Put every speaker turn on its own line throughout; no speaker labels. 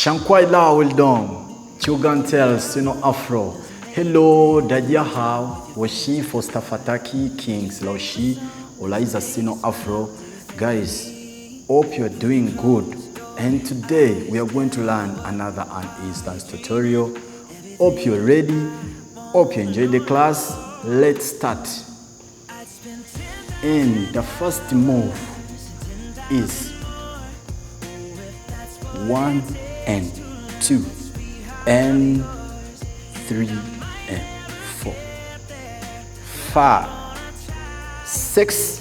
Shankwaila Wildom, Chugantel, Sino Afro. Hello, Dadia How, Washi, Foster FATAKI, Kings, Laushi, Olaiza Sino Afro. Guys, hope you're doing good. And today we are going to learn another instance tutorial. Hope you're ready. Hope you enjoyed the class. Let's start. And the first move is 1 and 2 and 3 and 4, 5, 6,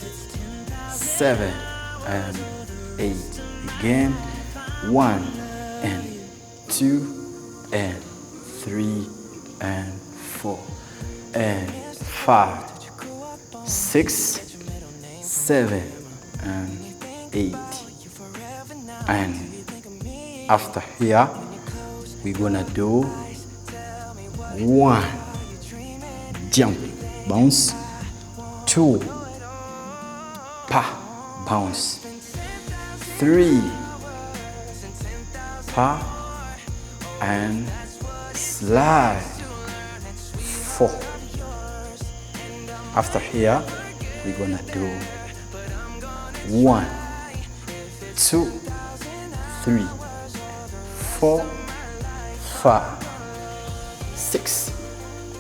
7 and 8. Again, 1 and 2 and 3 and 4 and 5, 6, 7 and 8. And after here, we're gonna do 1 jump, bounce, 2 pa, bounce, 3 pa and slide, 4. After here, we're gonna do 1, 2, 3, 4, 5, 6,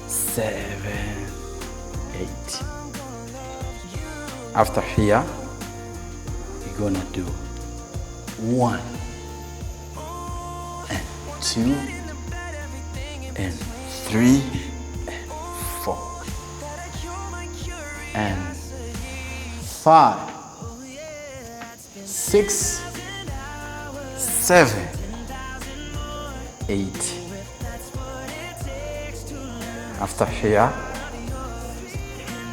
7, 8. After here, we're gonna do 1 and 2 and 3 and 4 and 5, 6, 7, 8. After here,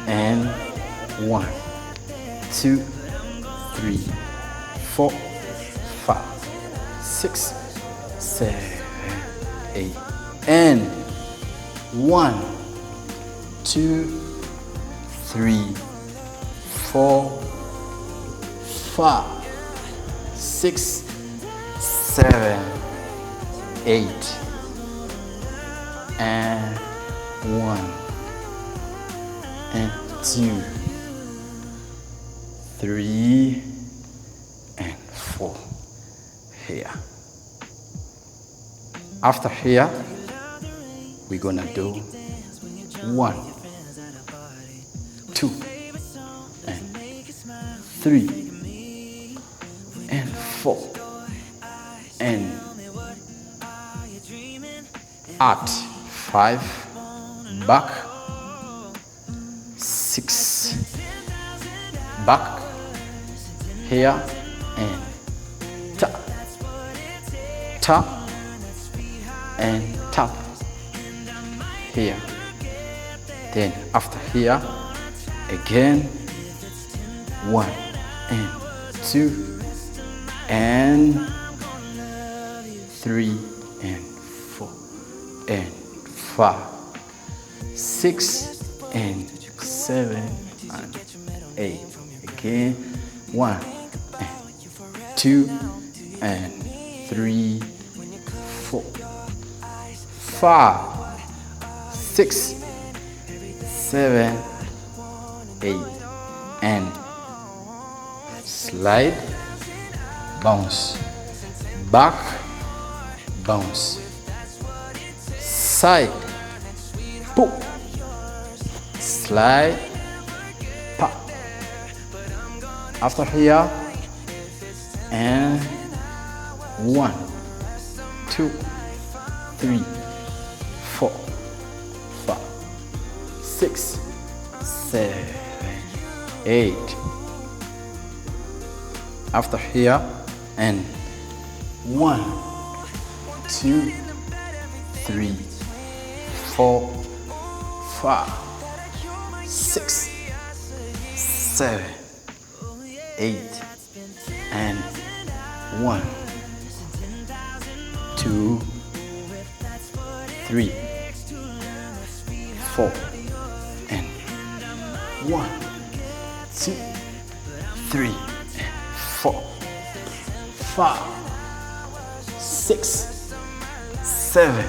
and 1, 2, 3, 4, 5, 6, 7, 8. And 1, 2, 3, 4, 5, 6, 7, 8. And 1 and 2, 3 and 4 here. After here, we're gonna do 1, 2 and 3 and 4 and at 5, back, 6, back, here and tap, tap and tap here. Then after here, again 1 and 2 and 3 and 4 and 5, 6 and 7 and 8. Again, 1 and 2 and 3, 4, 5, 6, 7, 8. And slide, bounce, back, bounce, side, pop, slide, pop. After here, and 1, 2, 3, 4, 5, 6, 7, 8. After here, and 1, 2, 3, 4, 5, 6, 7, 8, and 1, 2, 3, 4, and 1, 2, 3, 4, 5, 6, 7,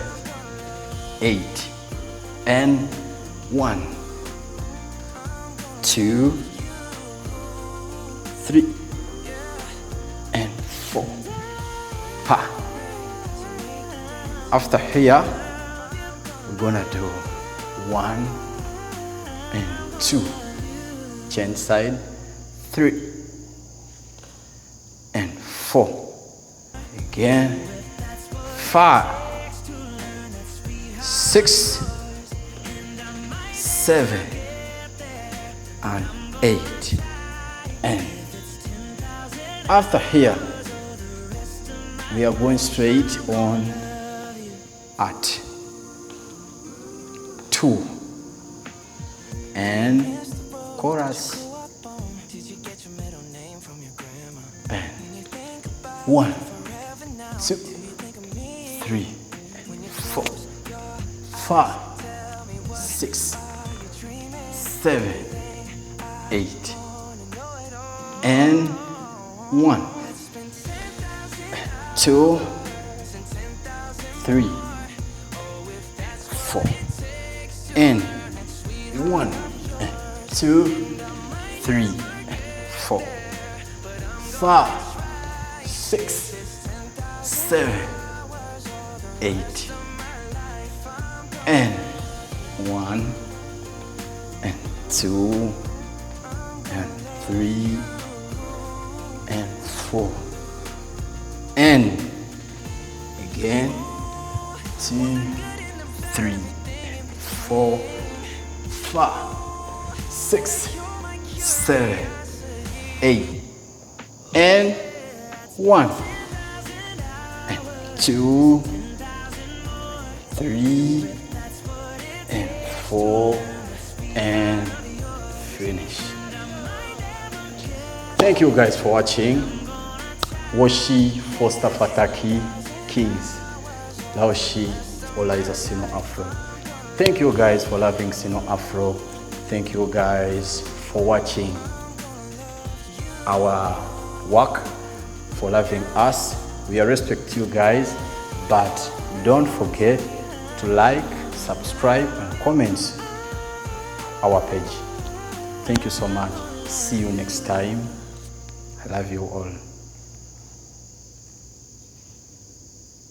8, and 1, 2, 3, and 4. Ha. After here, we're gonna do 1 and 2. Change side. 3 and 4. Again. 5, 6, 7, and 8. And after here, we are going straight on at 2 and chorus. And 1, 2, 3, 4, 5, 6, 7, 8, and 1, 2, 3, 4, and 1, 2, 3, 4, 5, 6, 7, 8, and 1, and 2, and 3, and 4, and again 2, 3, 4, 5, 6, 7, 8, and 1, and 2, 3, and 4, and finish. Thank you guys for watching. Washi Foster FATAKI Kings. Laoshi Olaiza Sino Afro. Thank you guys for loving Sino Afro. Thank you guys for watching our work, for loving us. We respect you guys, but don't forget to like, subscribe, and comment our page. Thank you so much. See you next time. I love you all.